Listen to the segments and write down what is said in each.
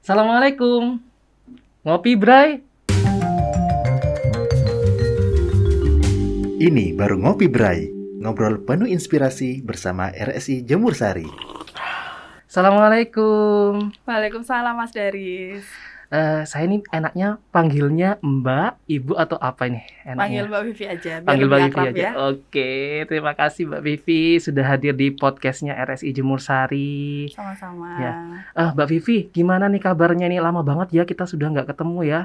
Assalamualaikum. Ngopi, Bray? Ini baru Ngopi Bray, ngobrol penuh inspirasi bersama RSI Jemur Sari. Assalamualaikum. Waalaikumsalam Mas Daris. Saya ini enaknya panggilnya Mbak, Ibu atau apa ini enaknya? Panggil Mbak Vivi aja, biar Panggil Mbak lebih Vivi akrab aja. ya. Oke, terima kasih Mbak Vivi sudah hadir di podcastnya RSI Jemur Sari. Sama-sama. Ya. Mbak Vivi, gimana nih kabarnya nih? Lama banget ya kita sudah nggak ketemu ya.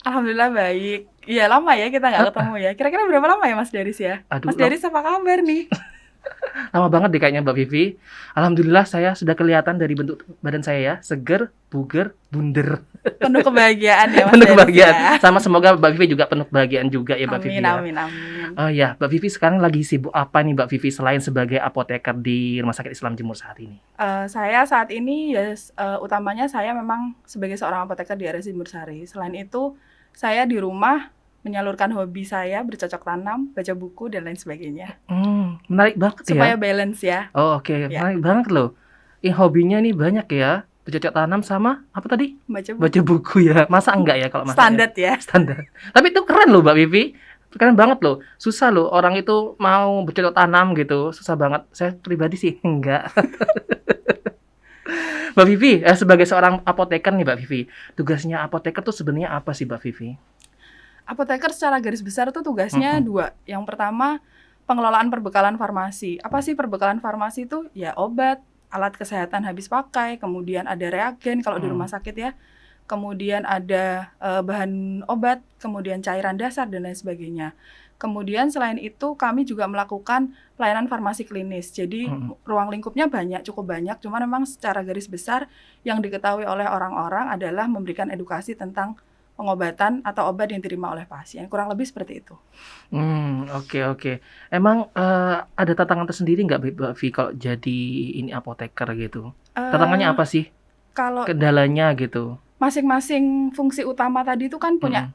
Alhamdulillah baik. Iya lama ya kita nggak ketemu ya. Kira-kira berapa lama ya Mas Daris ya? Aduh, Mas Daris apa kabar nih? lama banget deh kayaknya Mbak Vivi. Alhamdulillah saya sudah kelihatan dari bentuk badan saya ya, seger, buger, bunder. Penuh kebahagiaan ya Mas Penuh Daris kebahagiaan. ya. Sama semoga Mbak Vivi juga penuh kebahagiaan juga ya Mbak Vivi Amin, ya. amin. Oh ya, Mbak Vivi sekarang lagi sibuk apa nih Mbak Vivi selain sebagai apoteker di Rumah Sakit Islam Jemur Sari ini? Saya saat ini ya utamanya saya memang sebagai seorang apoteker di RSI Jemur Sari. Selain itu saya di rumah menyalurkan hobi saya bercocok tanam, baca buku dan lain sebagainya. Menarik banget ya. Supaya balance ya. Oh oke, Ya. menarik banget loh. Hobinya nih banyak ya. Bercocok tanam sama apa tadi? Baca buku. Baca buku ya. Masa enggak ya kalau masa Standar ya. Standar. Tapi itu keren loh Mbak Vivi. Keren banget loh. Susah loh orang itu mau bercocok tanam gitu. Susah banget. Saya pribadi sih enggak. Mbak Vivi, sebagai seorang apoteker nih Mbak Vivi. Tugasnya apoteker tuh sebenarnya apa sih Mbak Vivi? Apoteker secara garis besar tuh tugasnya dua. Yang pertama, pengelolaan perbekalan farmasi. Apa sih perbekalan farmasi itu? Ya obat, alat kesehatan habis pakai, kemudian ada reagen kalau di rumah sakit ya. Kemudian ada bahan obat, kemudian cairan dasar dan lain sebagainya. Kemudian selain itu kami juga melakukan pelayanan farmasi klinis. Jadi ruang lingkupnya cukup banyak. Cuma memang secara garis besar yang diketahui oleh orang-orang adalah memberikan edukasi tentang pengobatan atau obat yang diterima oleh pasien. Kurang lebih seperti itu. Oke. Emang ada tantangan tersendiri nggak Mbak Vi kalau jadi ini apoteker gitu? Tantangannya apa sih? Kalau Kendalanya gitu? masing-masing fungsi utama tadi itu kan punya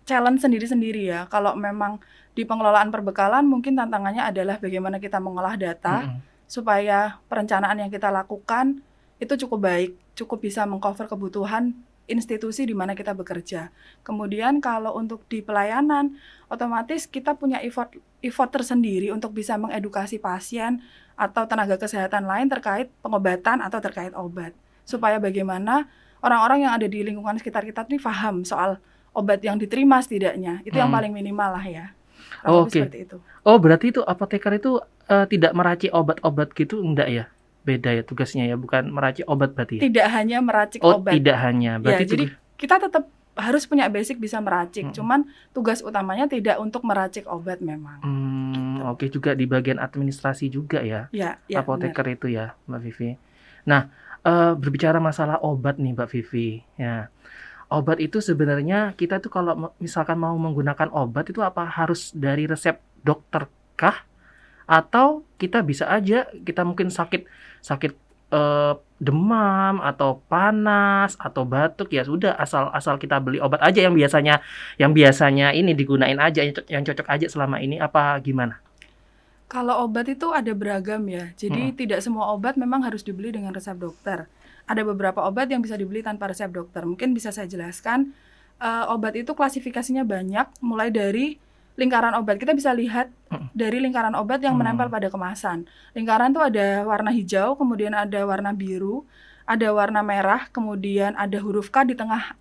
challenge sendiri-sendiri ya. Kalau memang di pengelolaan perbekalan mungkin tantangannya adalah bagaimana kita mengolah data supaya perencanaan yang kita lakukan itu cukup baik, cukup bisa mengcover kebutuhan institusi di mana kita bekerja. Kemudian kalau untuk di pelayanan, otomatis kita punya effort tersendiri untuk bisa mengedukasi pasien atau tenaga kesehatan lain terkait pengobatan atau terkait obat. Supaya bagaimana orang-orang yang ada di lingkungan sekitar kita ini paham soal obat yang diterima setidaknya. Itu yang paling minimal lah ya. Oke. Seperti itu. Oh berarti itu apoteker itu tidak meracik obat-obat gitu enggak ya? Beda ya tugasnya ya, bukan meracik obat berarti ya? Tidak hanya meracik Oh obat. tidak hanya, berarti Ya, jadi kita tetap harus punya basic bisa meracik. Cuman tugas utamanya tidak untuk meracik obat memang. Oke, juga di bagian administrasi juga ya, Ya, apoteker itu ya Mbak Vivi. Nah, berbicara masalah obat nih Mbak Vivi, ya. Obat itu sebenarnya kita tuh kalau misalkan mau menggunakan obat itu apa harus dari resep dokter kah? Atau kita bisa aja kita mungkin sakit demam atau panas atau batuk ya sudah asal kita beli obat aja yang biasanya ini digunain aja yang cocok aja selama ini apa gimana? Kalau obat itu ada beragam ya. Jadi tidak semua obat memang harus dibeli dengan resep dokter. Ada beberapa obat yang bisa dibeli tanpa resep dokter. Mungkin bisa saya jelaskan. Obat itu klasifikasinya banyak, mulai dari lingkaran obat. Kita bisa lihat dari lingkaran obat yang menempel pada kemasan. Lingkaran itu ada warna hijau, kemudian ada warna biru, ada warna merah, kemudian ada huruf K di tengah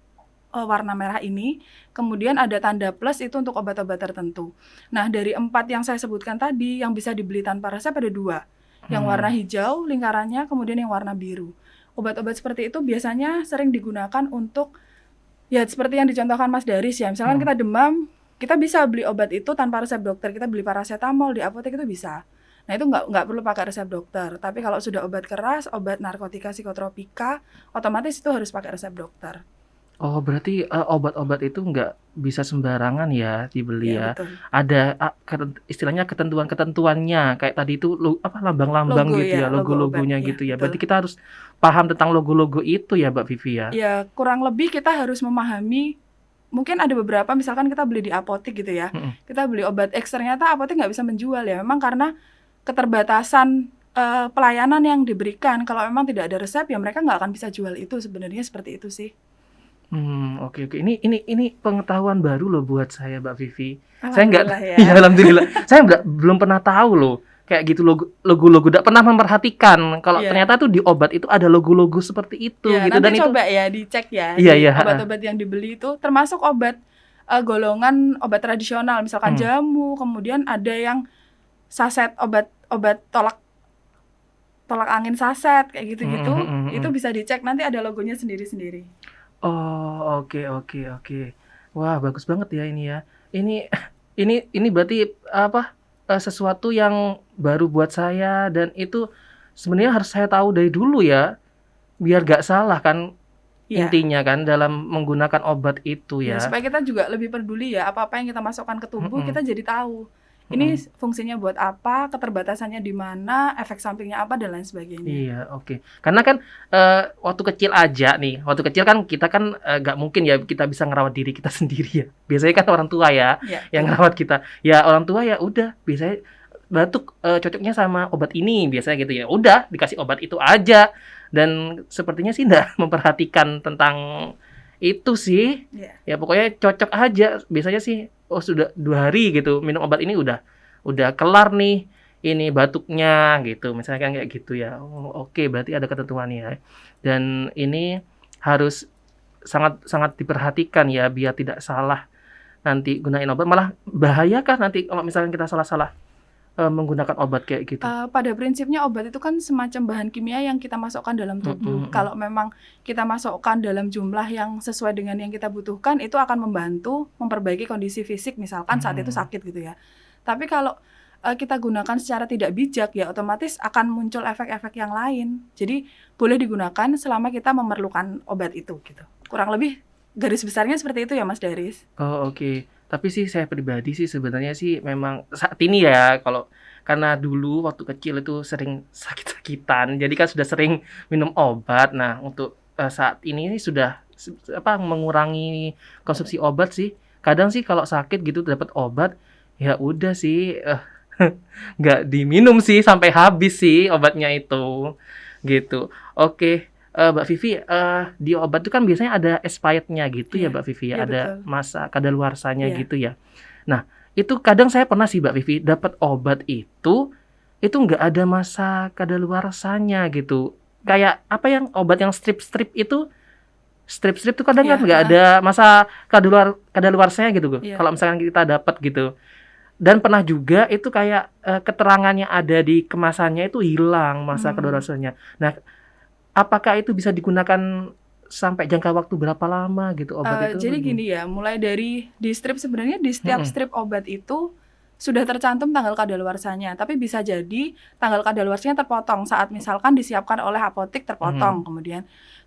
warna merah ini, kemudian ada tanda plus itu untuk obat-obat tertentu. Nah, dari 4 yang saya sebutkan tadi, yang bisa dibeli tanpa resep ada 2. Yang warna hijau lingkarannya, kemudian yang warna biru. Obat-obat seperti itu biasanya sering digunakan untuk, ya seperti yang dicontohkan Mas Daris ya, misalkan kita demam, kita bisa beli obat itu tanpa resep dokter, kita beli paracetamol di apotek itu bisa. Nah itu nggak perlu pakai resep dokter, tapi kalau sudah obat keras, obat narkotika, psikotropika, otomatis itu harus pakai resep dokter. Oh berarti obat-obat itu nggak bisa sembarangan ya dibeli ya? Betul. Ada istilahnya ketentuan-ketentuannya kayak tadi itu lambang-lambang Logo, gitu ya, ya, logo logo-logonya obat, gitu ya. ya, Berarti betul. kita harus paham tentang logo-logo itu ya Mbak Vivi ya? Ya kurang lebih kita harus memahami. Mungkin ada beberapa misalkan kita beli di apotek gitu ya, kita beli obat X ternyata apotek nggak bisa menjual ya, memang karena keterbatasan pelayanan yang diberikan. Kalau memang tidak ada resep ya mereka nggak akan bisa jual itu, sebenarnya seperti itu sih. Oke. Ini pengetahuan baru loh buat saya, Mbak Vivi. Saya nggak Alhamdulillah ya. iya, alhamdulillah. Saya belum pernah tahu loh, kayak gitu logo-logo, nggak pernah memperhatikan kalau Iya. ternyata tuh di obat itu ada logo-logo seperti itu Ya, gitu, dan nanti itu coba ya dicek ya iya, di iya, obat-obat yang dibeli itu termasuk obat golongan obat tradisional, misalkan Hmm. jamu, kemudian ada yang saset obat tolak angin saset kayak gitu-gitu. Itu bisa dicek, nanti ada logonya sendiri-sendiri. Oh, oke. Wah, bagus banget ya ini ya. Ini ini berarti apa, sesuatu yang baru buat saya, dan itu sebenarnya harus saya tahu dari dulu ya, biar gak salah kan Ya. intinya kan dalam menggunakan obat itu Ya, ya. supaya kita juga lebih peduli ya, apa-apa yang kita masukkan ke tubuh kita jadi tahu. Ini fungsinya buat apa, keterbatasannya di mana, efek sampingnya apa dan lain sebagainya. Iya, oke. Karena kan waktu kecil aja nih, waktu kecil kan kita kan gak mungkin ya kita bisa ngerawat diri kita sendiri ya. Biasanya kan orang tua ya Ya. yang ngerawat kita. Ya orang tua ya udah, biasanya batuk cocoknya sama obat ini biasanya gitu ya. Udah dikasih obat itu aja, dan sepertinya sih enggak memperhatikan tentang itu sih. Ya. Ya pokoknya cocok aja. Biasanya sih sudah 2 hari gitu minum obat ini udah kelar nih ini batuknya gitu. Misalnya kan kayak gitu ya. Oh, oke, berarti ada ketentuannya ya. Dan ini harus sangat diperhatikan ya biar tidak salah nanti gunain obat. Malah bahayakah nanti kalau misalkan kita salah-salah menggunakan obat kayak gitu? Pada prinsipnya obat itu kan semacam bahan kimia yang kita masukkan dalam tubuh. Kalau memang kita masukkan dalam jumlah yang sesuai dengan yang kita butuhkan, itu akan membantu memperbaiki kondisi fisik misalkan saat itu sakit gitu ya. Tapi kalau kita gunakan secara tidak bijak ya otomatis akan muncul efek-efek yang lain. Jadi boleh digunakan selama kita memerlukan obat itu gitu. Kurang lebih garis besarnya seperti itu ya Mas Daris. Oh, oke. Tapi sih saya pribadi sih sebenarnya sih memang saat ini ya, kalau karena dulu waktu kecil itu sering sakit-sakitan, jadi kan sudah sering minum obat. Nah, untuk saat ini sudah mengurangi konsumsi obat sih. Kadang sih kalau sakit gitu dapat obat, ya udah sih nggak diminum sih sampai habis sih obatnya itu, gitu. Oke. Mbak Vivi, di obat itu kan biasanya ada expirednya gitu ya Iya. Mbak Vivi ya, Iya, ada betul. masa kadaluarsanya Iya. gitu ya. Nah, itu kadang saya pernah sih Mbak Vivi dapat obat itu nggak ada masa kadaluarsanya gitu. Kayak apa yang obat yang strip-strip itu kadang Iya, kan nggak ada masa kadaluarsanya gitu. Iya. Kalau misalkan kita dapat gitu. Dan pernah juga itu kayak keterangannya ada di kemasannya itu hilang masa kadaluarsanya. Nah, apakah itu bisa digunakan sampai jangka waktu berapa lama gitu obat itu? Jadi gini ya, mulai dari di strip sebenarnya di setiap strip obat itu sudah tercantum tanggal kadaluarsanya, tapi bisa jadi tanggal kadaluarsanya terpotong saat misalkan disiapkan oleh apotek terpotong,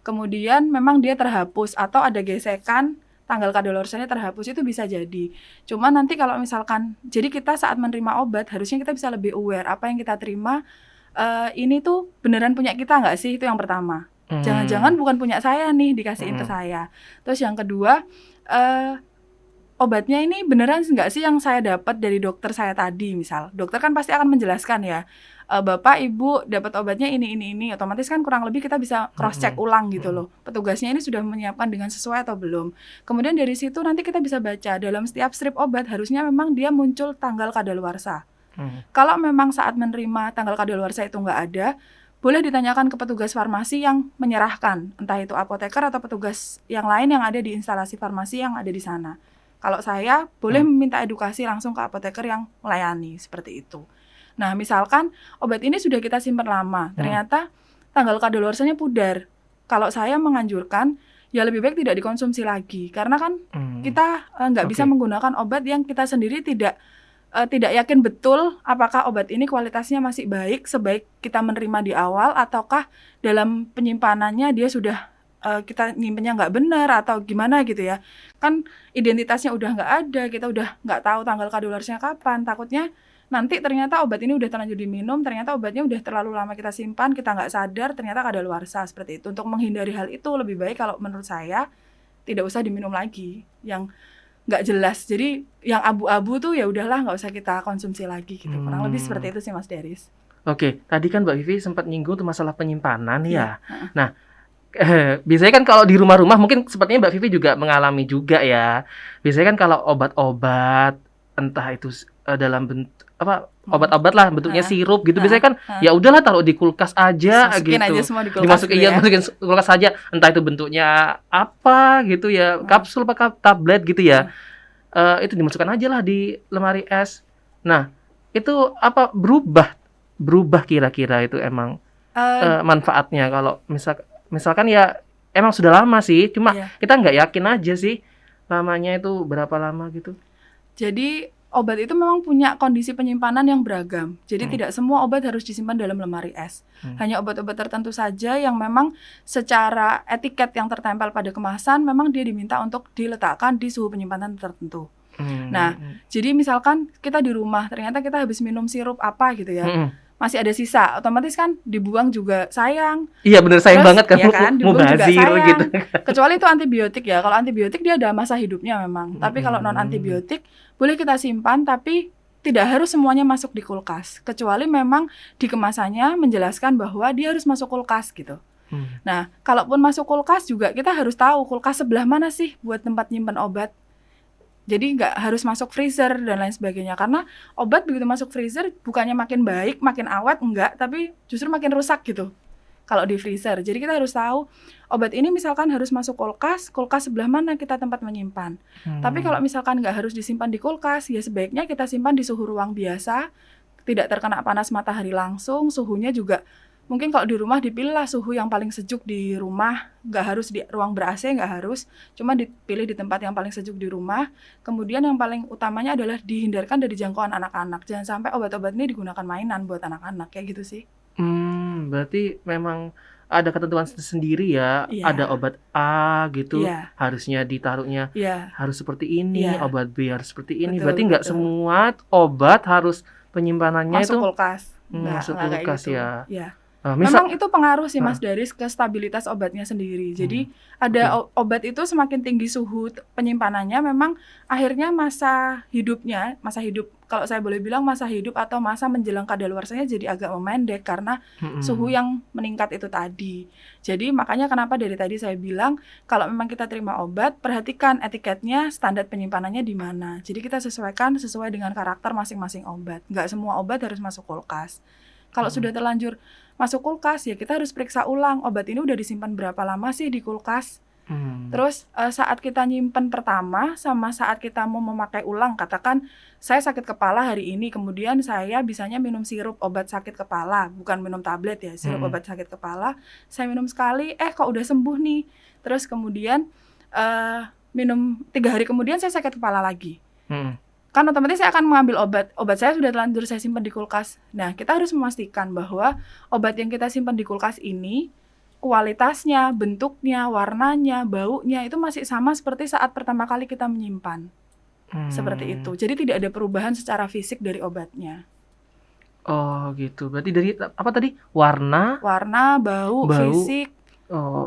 kemudian memang dia terhapus atau ada gesekan tanggal kadaluarsanya terhapus, itu bisa jadi. Cuma nanti kalau misalkan, jadi kita saat menerima obat harusnya kita bisa lebih aware apa yang kita terima. Ini tuh beneran punya kita nggak sih, itu yang pertama. Jangan-jangan bukan punya saya nih dikasihin ke saya. Terus yang kedua, obatnya ini beneran nggak sih yang saya dapat dari dokter saya tadi, misal dokter kan pasti akan menjelaskan ya, Bapak Ibu dapat obatnya ini, otomatis kan kurang lebih kita bisa cross check ulang gitu loh, petugasnya ini sudah menyiapkan dengan sesuai atau belum. Kemudian dari situ nanti kita bisa baca dalam setiap strip obat harusnya memang dia muncul tanggal kadaluarsa. Kalau memang saat menerima tanggal kadaluarsa itu nggak ada, boleh ditanyakan ke petugas farmasi yang menyerahkan, entah itu apoteker atau petugas yang lain yang ada di instalasi farmasi yang ada di sana. Kalau saya boleh meminta edukasi langsung ke apoteker yang melayani, seperti itu. Nah, misalkan obat ini sudah kita simpan lama, ternyata tanggal kadaluarsanya pudar. Kalau saya menganjurkan, ya lebih baik tidak dikonsumsi lagi, karena kan kita nggak bisa menggunakan obat yang kita sendiri tidak yakin betul apakah obat ini kualitasnya masih baik sebaik kita menerima di awal, ataukah dalam penyimpanannya dia sudah kita nyimpennya nggak benar atau gimana gitu ya. Kan identitasnya udah nggak ada, kita udah nggak tahu tanggal kadaluarsanya kapan. Takutnya nanti ternyata obat ini udah terlanjur diminum, ternyata obatnya udah terlalu lama kita simpan, kita nggak sadar ternyata kadaluarsa, seperti itu. Untuk menghindari hal itu lebih baik kalau menurut saya tidak usah diminum lagi yang nggak jelas. Jadi yang abu-abu tuh ya udahlah nggak usah kita konsumsi lagi gitu. Kurang lebih seperti itu sih Mas Daris. Oke, tadi kan Mbak Vivi sempat nyinggung tuh masalah penyimpanan Iya, ya. heeh. Nah, biasanya kan kalau di rumah-rumah mungkin sepertinya Mbak Vivi juga mengalami juga ya. Biasanya kan kalau obat-obat entah itu dalam apa obat-obat lah bentuknya Heeh, sirup gitu. heeh, Biasanya kan heeh. ya udahlah taruh di kulkas aja Masukin aja gitu. semua di kulkas Dimasukin gitu iya ya. masukin kulkas aja. Entah itu bentuknya apa gitu ya, Heeh, kapsul apa tablet gitu heeh. ya. Itu dimasukkan aja lah di lemari es. Nah, itu apa berubah kira-kira itu emang Eee, manfaatnya kalau misalkan ya emang sudah lama sih, cuma iya. kita nggak yakin aja sih lamanya itu berapa lama gitu. Jadi obat itu memang punya kondisi penyimpanan yang beragam. Jadi Mhm, tidak semua obat harus disimpan dalam lemari es. mhm, Hanya obat-obat tertentu saja yang memang secara etiket yang tertempel pada kemasan memang dia diminta untuk diletakkan di suhu penyimpanan tertentu. Nah, mhm, jadi misalkan kita di rumah ternyata kita habis minum sirup apa gitu ya, mhm. masih ada sisa, otomatis kan dibuang juga sayang. Iya bener sayang Terus banget kan ya kan, dibuang juga mubazir gitu. sayang. Kecuali itu antibiotik ya. Kalau antibiotik dia ada masa hidupnya memang. Tapi kalau non Mhm, antibiotik boleh kita simpan tapi tidak harus semuanya masuk di kulkas. Kecuali memang di kemasannya menjelaskan bahwa dia harus masuk kulkas gitu. mhm, Nah, kalaupun masuk kulkas juga kita harus tahu kulkas sebelah mana sih buat tempat nyimpan obat. Jadi nggak harus masuk freezer dan lain sebagainya. Karena obat begitu masuk freezer bukannya makin baik, makin awet, enggak. Tapi justru makin rusak gitu kalau di freezer. Jadi kita harus tahu obat ini misalkan harus masuk kulkas, kulkas sebelah mana kita tempat menyimpan. Tapi kalau mhm, misalkan nggak harus disimpan di kulkas, ya sebaiknya kita simpan di suhu ruang biasa, tidak terkena panas matahari langsung, suhunya juga mungkin kalau di rumah dipilihlah suhu yang paling sejuk di rumah, nggak harus di ruang ber-AC, nggak harus, cuma dipilih di tempat yang paling sejuk di rumah. Kemudian yang paling utamanya adalah dihindarkan dari jangkauan anak-anak. Jangan sampai obat-obat ini digunakan mainan buat anak-anak, kayak gitu sih. berarti memang ada ketentuan sendiri ya, ada Iya, obat A gitu iya, harusnya ditaruhnya iya, harus seperti ini, iya, obat B harus seperti ini. betul, Berarti nggak betul. semua obat harus penyimpanannya Masuk itu kulkas, masuk nggak kayak kulkas gitu. ya. Iya. Misal Memang itu pengaruh sih heeh, Mas dari ke stabilitas obatnya sendiri. mmm, Jadi ada oke, obat itu semakin tinggi suhu penyimpanannya memang akhirnya masa hidup kalau saya boleh bilang masa hidup atau masa menjelang kadaluarsanya jadi agak memendek karena suhu mhm, yang meningkat itu tadi. Jadi makanya kenapa dari tadi saya bilang kalau memang kita terima obat, perhatikan etiketnya, standar penyimpanannya di mana. Jadi kita sesuaikan sesuai dengan karakter masing-masing obat. Nggak semua obat harus masuk kulkas. Kalau mhm, sudah terlanjur masuk kulkas, ya kita harus periksa ulang, obat ini udah disimpan berapa lama sih di kulkas. mmm, Terus, saat kita nyimpen pertama sama saat kita mau memakai ulang, katakan saya sakit kepala hari ini, kemudian saya bisanya minum sirup obat sakit kepala, bukan minum tablet ya, sirup mhm, obat sakit kepala, saya minum sekali, kok udah sembuh nih. Terus kemudian, minum 3 hari kemudian saya sakit kepala lagi. mhm, Kan otomatis saya akan mengambil obat saya sudah terlanjur saya simpan di kulkas. Nah, kita harus memastikan bahwa obat yang kita simpan di kulkas ini, kualitasnya, bentuknya, warnanya, baunya, itu masih sama seperti saat pertama kali kita menyimpan. Seperti mmm. itu. Jadi tidak ada perubahan secara fisik dari obatnya. Oh gitu, berarti dari apa tadi? Warna, Warna, bau, bau, fisik,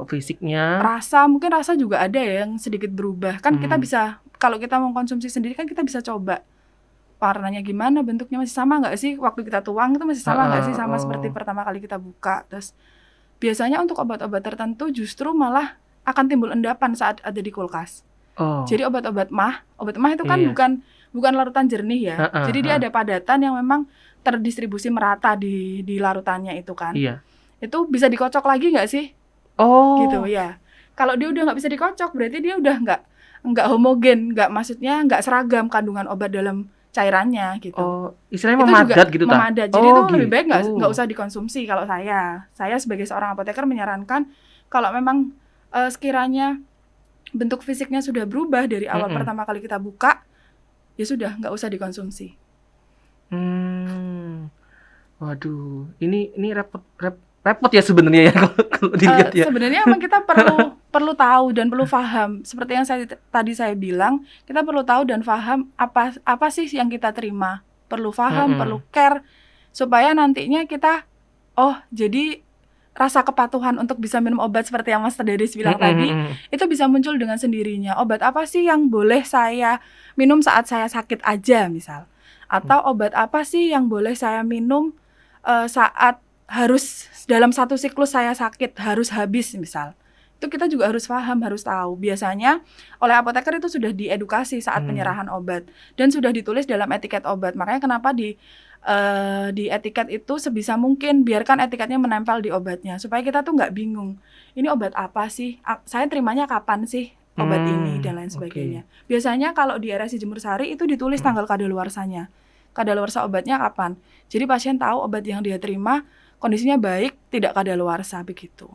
fisiknya, rasa, mungkin rasa juga ada ya yang sedikit berubah. Kan kita mmm, bisa, kalau kita mau konsumsi sendiri kan kita bisa coba. Warnanya gimana, bentuknya masih sama nggak sih, waktu kita tuang itu masih sama nggak heeh, sih sama seperti oh, pertama kali kita buka. Terus biasanya untuk obat-obat tertentu justru malah akan timbul endapan saat ada di kulkas. oh, Jadi obat mah itu kan iya, bukan larutan jernih ya. heeh, Jadi dia heeh, ada padatan yang memang terdistribusi merata di larutannya itu kan. iya. Itu bisa dikocok lagi nggak sih? Gitu Oh ya. Kalau dia udah nggak bisa dikocok berarti dia udah nggak homogen, maksudnya nggak seragam kandungan obat dalam cairannya gitu. oh, istilahnya Itu juga memadat gitu ta? memadat. Jadi Oh itu lebih baik nggak gitu, usah dikonsumsi kalau saya. Saya sebagai seorang apoteker menyarankan kalau memang, sekiranya bentuk fisiknya sudah berubah dari awal mhm, pertama kali kita buka, ya sudah nggak usah dikonsumsi. mmm, waduh, ini repot ya sebenarnya ya kalau dilihat ya, Sebenarnya memang kita perlu perlu tahu dan perlu paham. Seperti yang tadi saya bilang, kita perlu tahu dan paham apa sih yang kita terima. Perlu paham, perlu mhm, care supaya nantinya kita, oh jadi rasa kepatuhan untuk bisa minum obat seperti yang Mas Deris bilang mhm, tadi, mhm, itu bisa muncul dengan sendirinya. Obat apa sih yang boleh saya minum saat saya sakit aja misal? mhm, Atau obat apa sih yang boleh saya minum saat harus dalam satu siklus saya sakit harus habis misal. Itu kita juga harus paham, harus tahu. Biasanya oleh apoteker itu sudah diedukasi saat penyerahan obat dan sudah ditulis dalam etiket obat. Makanya kenapa di etiket itu sebisa mungkin biarkan etiketnya menempel di obatnya supaya kita tuh nggak bingung. Ini obat apa sih? Saya terimanya kapan sih obat ini dan lain sebagainya. Biasanya kalau di RSI Jemur Sari itu ditulis tanggal kadaluarsanya. Kadaluarsa obatnya kapan. Jadi pasien tahu obat yang dia terima kondisinya baik, tidak kadaluarsa begitu.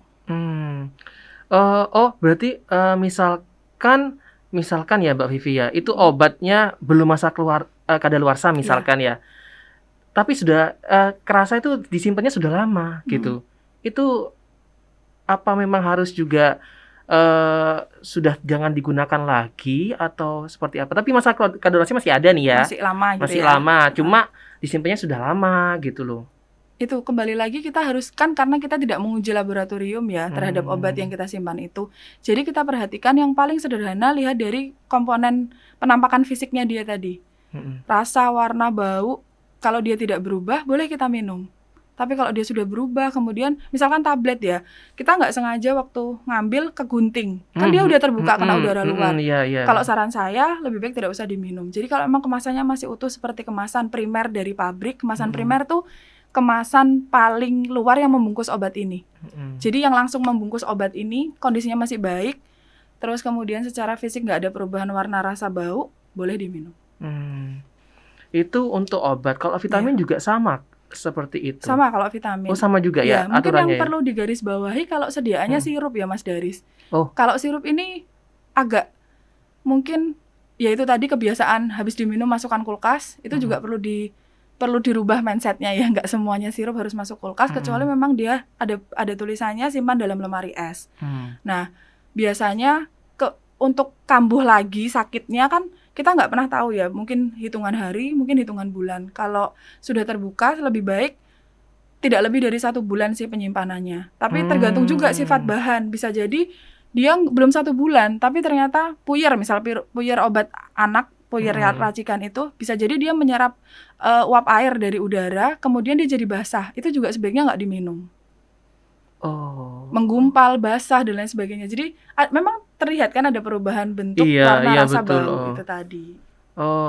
Berarti misalkan ya Mbak Vivi ya, itu obatnya belum masa keluar kadaluarsa misalkan ya. Tapi sudah kerasa itu disimpannya sudah lama gitu. Itu apa memang harus juga sudah jangan digunakan lagi atau seperti apa? Tapi masa kadaluarsa masih ada nih ya. Masih lama gitu Masih ya. lama, cuma disimpannya sudah lama gitu loh. Itu kembali lagi kita harus karena kita tidak menguji laboratorium ya terhadap obat yang kita simpan itu. Jadi kita perhatikan yang paling sederhana, lihat dari komponen penampakan fisiknya dia tadi. Rasa, warna, bau, kalau dia tidak berubah boleh kita minum. Tapi kalau dia sudah berubah, kemudian misalkan tablet ya, kita nggak sengaja waktu ngambil kegunting, kan dia udah terbuka kena udara luar. Kalau saran saya lebih baik tidak usah diminum. Jadi kalau memang kemasannya masih utuh seperti kemasan primer dari pabrik, kemasan primer tuh kemasan paling luar yang membungkus obat ini. Jadi yang langsung membungkus obat ini kondisinya masih baik, terus kemudian secara fisik nggak ada perubahan warna, rasa, bau, boleh diminum. Itu untuk obat. Kalau vitamin juga sama seperti itu. Sama kalau vitamin. Oh, sama juga ya Mungkin aturannya. yang perlu digarisbawahi kalau sediaannya sirup ya Mas Daris. Oh. Kalau sirup ini agak mungkin ya itu tadi kebiasaan habis diminum masukkan kulkas, itu juga perlu dirubah mindsetnya ya, nggak semuanya sirup harus masuk kulkas kecuali memang dia ada tulisannya simpan dalam lemari es. Nah, biasanya untuk kambuh lagi sakitnya kan kita nggak pernah tahu ya, mungkin hitungan hari, mungkin hitungan bulan. Kalau sudah terbuka lebih baik tidak lebih dari 1 bulan sih penyimpanannya. Tapi tergantung juga sifat bahan. Bisa jadi dia belum 1 bulan, tapi ternyata puyer, misal puyer obat anak, puyer racikan itu, bisa jadi dia menyerap uap air dari udara, kemudian dia jadi basah. Itu juga sebaiknya nggak diminum. Menggumpal, basah dan lain sebagainya. Jadi memang terlihat kan ada perubahan bentuk, warna, rasa, bau itu tadi.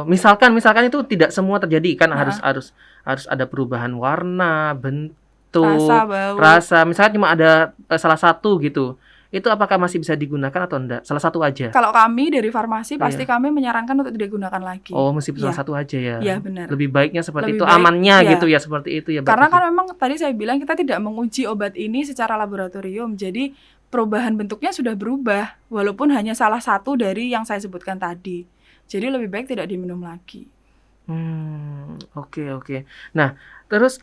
Misalkan itu tidak semua terjadi kan, harus ada perubahan warna, bentuk, rasa, bau. Rasa. Misalkan cuma ada salah satu gitu. Itu apakah masih bisa digunakan atau enggak? Salah satu aja. Kalau kami dari farmasi pasti kami menyarankan untuk tidak digunakan lagi. Mesti salah satu aja ya. Iya, benar. Lebih baiknya seperti Lebih itu, baik, amannya gitu ya, seperti itu ya. Karena kan memang tadi saya bilang kita tidak menguji obat ini secara laboratorium. Jadi perubahan bentuknya sudah berubah walaupun hanya salah satu dari yang saya sebutkan tadi. Jadi lebih baik tidak diminum lagi. Oke. Nah, terus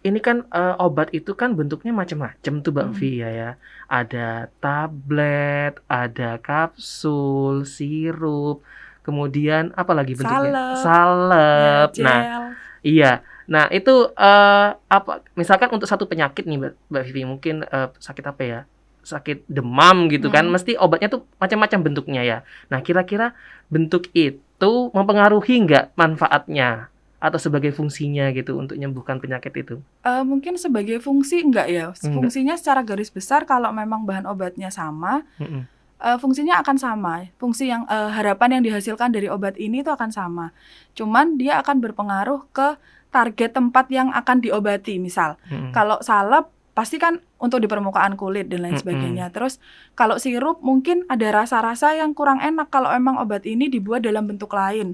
ini kan obat itu kan bentuknya macam-macam tuh Mbak Vi ya. Ada tablet, ada kapsul, sirup, kemudian apa lagi bentuknya? Salep. Ya, nah, iya. Nah, itu misalkan untuk satu penyakit nih Mbak Vivi, mungkin sakit apa ya? Sakit demam gitu kan, mesti obatnya tuh macam-macam bentuknya ya. Nah, kira-kira bentuk itu mempengaruhi nggak manfaatnya? Atau sebagai fungsinya gitu untuk menyembuhkan penyakit itu? Mungkin sebagai fungsi enggak ya. Fungsinya secara garis besar kalau memang bahan obatnya sama, fungsinya akan sama. Fungsi yang harapan yang dihasilkan dari obat ini itu akan sama. Cuman dia akan berpengaruh ke target tempat yang akan diobati. Misal, kalau salep pasti kan untuk di permukaan kulit dan lain sebagainya. Terus kalau sirup mungkin ada rasa-rasa yang kurang enak kalau memang obat ini dibuat dalam bentuk lain.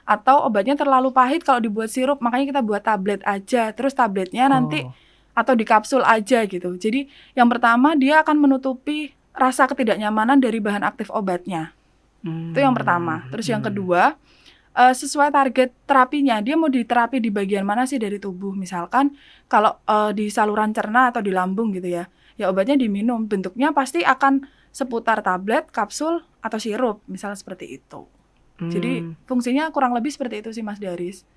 Atau obatnya terlalu pahit kalau dibuat sirup, makanya kita buat tablet aja. Terus tabletnya nanti atau di kapsul aja gitu. Jadi yang pertama dia akan menutupi rasa ketidaknyamanan dari bahan aktif obatnya. Itu yang pertama. Terus yang kedua, sesuai target terapinya, dia mau diterapi di bagian mana sih dari tubuh. Misalkan kalau di saluran cerna atau di lambung gitu ya obatnya diminum. Bentuknya pasti akan seputar tablet, kapsul, atau sirup, misalnya seperti itu. Jadi fungsinya kurang lebih seperti itu sih Mas Daris.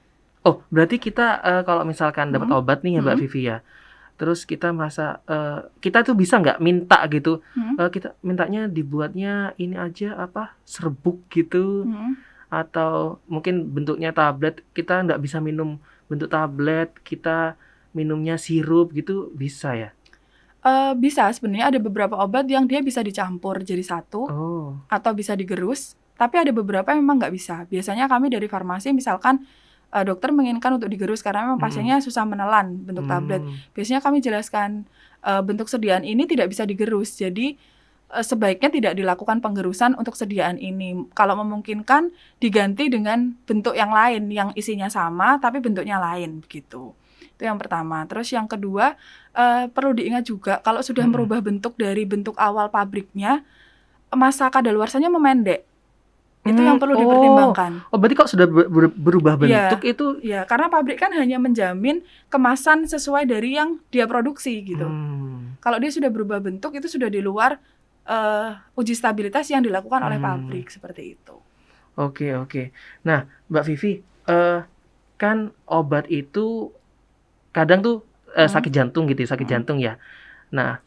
Berarti kita kalau misalkan dapat obat nih ya Mbak Vivi ya, terus kita merasa kita tuh bisa nggak minta gitu, kita mintanya dibuatnya ini aja serbuk gitu, atau mungkin bentuknya tablet, kita nggak bisa minum bentuk tablet, kita minumnya sirup gitu bisa ya? Bisa, sebenarnya ada beberapa obat yang dia bisa dicampur jadi satu Oh. atau bisa digerus, tapi ada beberapa yang memang nggak bisa. Biasanya kami dari farmasi misalkan, dokter menginginkan untuk digerus karena memang pasiennya susah menelan bentuk tablet. Biasanya kami jelaskan, bentuk sediaan ini tidak bisa digerus, jadi, sebaiknya tidak dilakukan penggerusan untuk sediaan ini. Kalau memungkinkan diganti dengan bentuk yang lain yang isinya sama tapi bentuknya lain, begitu. Itu yang pertama. Terus yang kedua, perlu diingat juga kalau sudah merubah bentuk dari bentuk awal pabriknya, masa kadaluarsanya memendek. Itu yang perlu dipertimbangkan. Oh, berarti kalau sudah berubah bentuk itu Iya, karena pabrik kan hanya menjamin kemasan sesuai dari yang dia produksi gitu. Kalau dia sudah berubah bentuk itu sudah di luar uji stabilitas yang dilakukan oleh pabrik seperti itu. Oke. Nah, Mbak Vivi, kan obat itu kadang tuh sakit jantung gitu, sakit jantung ya. Nah,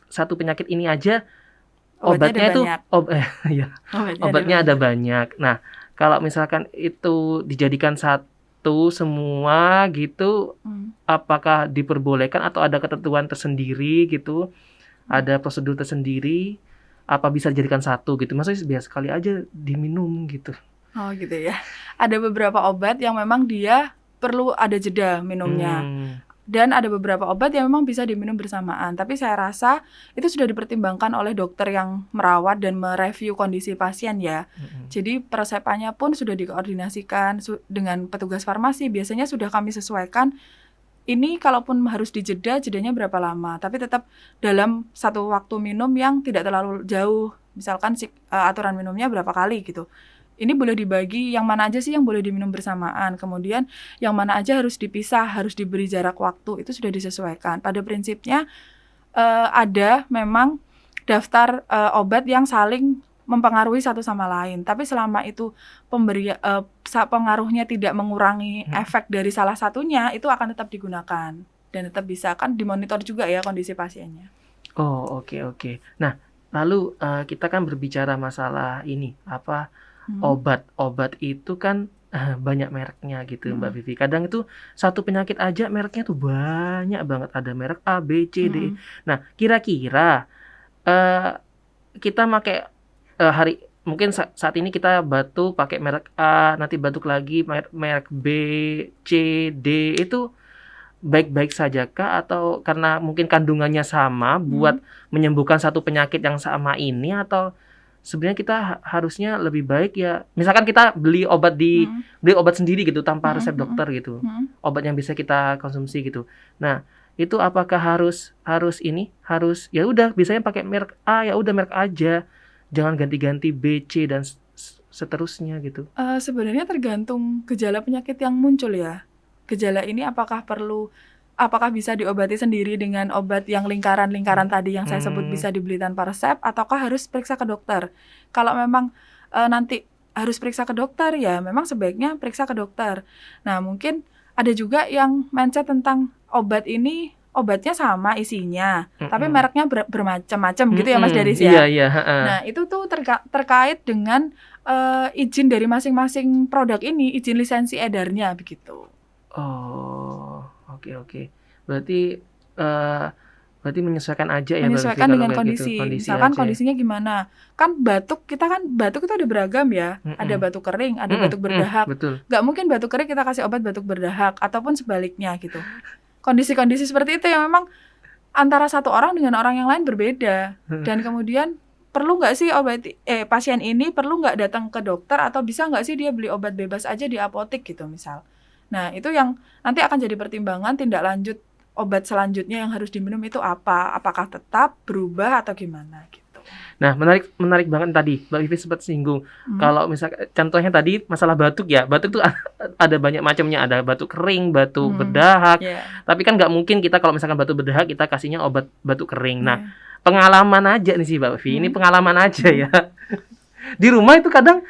satu penyakit ini aja obatnya itu obatnya ada banyak. Nah, kalau misalkan itu dijadikan satu semua gitu, apakah diperbolehkan atau ada ketentuan tersendiri gitu? Ada prosedur tersendiri? Apa bisa dijadikan satu gitu? Maksudnya biasa sekali aja diminum gitu. Oh gitu ya. Ada beberapa obat yang memang dia perlu ada jeda minumnya. Dan ada beberapa obat yang memang bisa diminum bersamaan. Tapi saya rasa itu sudah dipertimbangkan oleh dokter yang merawat dan mereview kondisi pasien ya. Jadi peresepannya pun sudah dikoordinasikan dengan petugas farmasi. Biasanya sudah kami sesuaikan. Ini kalaupun harus dijeda, jedanya berapa lama. Tapi tetap dalam satu waktu minum yang tidak terlalu jauh. Misalkan aturan minumnya berapa kali gitu. Ini boleh dibagi yang mana aja sih yang boleh diminum bersamaan. Kemudian yang mana aja harus dipisah, harus diberi jarak waktu. Itu sudah disesuaikan. Pada prinsipnya ada memang daftar obat yang saling mempengaruhi satu sama lain. Tapi selama itu pengaruhnya tidak mengurangi efek dari salah satunya, itu akan tetap digunakan. Dan tetap bisa kan dimonitor juga ya kondisi pasiennya. Oh, oke. Nah, lalu kita kan berbicara masalah ini, obat itu kan banyak mereknya gitu Mbak Vivi. Kadang itu satu penyakit aja mereknya tuh banyak banget. Ada merek A, B, C, D. Nah, kira-kira kita pakai mungkin saat ini kita batuk pakai merek A, nanti batuk lagi merek B, C, D, itu baik-baik saja kah? Atau karena mungkin kandungannya sama buat menyembuhkan satu penyakit yang sama ini, atau sebenarnya kita harusnya lebih baik ya, misalkan kita beli obat beli obat sendiri gitu tanpa resep dokter gitu, obat yang bisa kita konsumsi gitu. Nah, itu apakah harus ya udah biasanya pakai merek A, ya udah merek aja, jangan ganti-ganti B, C dan seterusnya gitu. Sebenarnya tergantung gejala penyakit yang muncul ya. Gejala ini apakah bisa diobati sendiri dengan obat yang lingkaran-lingkaran tadi yang saya sebut bisa dibeli tanpa resep, ataukah harus periksa ke dokter. Kalau memang nanti harus periksa ke dokter ya memang sebaiknya periksa ke dokter. Nah mungkin ada juga yang mindset tentang obat ini obatnya sama isinya, tapi mereknya bermacam-macam gitu ya Mas Deris ya. Iya. Nah itu tuh terkait dengan izin dari masing-masing produk ini, izin lisensi edarnya begitu. Oh, oke. Berarti menyesuaikan aja ya. Menyesuaikan dengan kondisi. kondisi. Misalkan kondisinya gimana? Kan batuk itu ada beragam ya. Ada batuk kering, ada batuk berdahak. Betul. Gak mungkin batuk kering kita kasih obat batuk berdahak ataupun sebaliknya gitu. Kondisi-kondisi seperti itu yang memang antara satu orang dengan orang yang lain berbeda. Dan kemudian perlu nggak sih pasien ini perlu nggak datang ke dokter, atau bisa nggak sih dia beli obat bebas aja di apotek gitu misal. Nah, itu yang nanti akan jadi pertimbangan tindak lanjut obat selanjutnya yang harus diminum itu apa? Apakah tetap berubah atau gimana gitu. Nah, menarik banget tadi Mbak Vivi sempat singgung. Kalau misalnya contohnya tadi masalah batuk ya. Batuk tuh ada banyak macamnya, ada batuk kering, batuk berdahak. Tapi kan nggak mungkin kita kalau misalkan batuk berdahak kita kasihnya obat batuk kering. Nah, pengalaman aja nih sih Mbak Vivi. Ini pengalaman aja ya. Di rumah itu kadang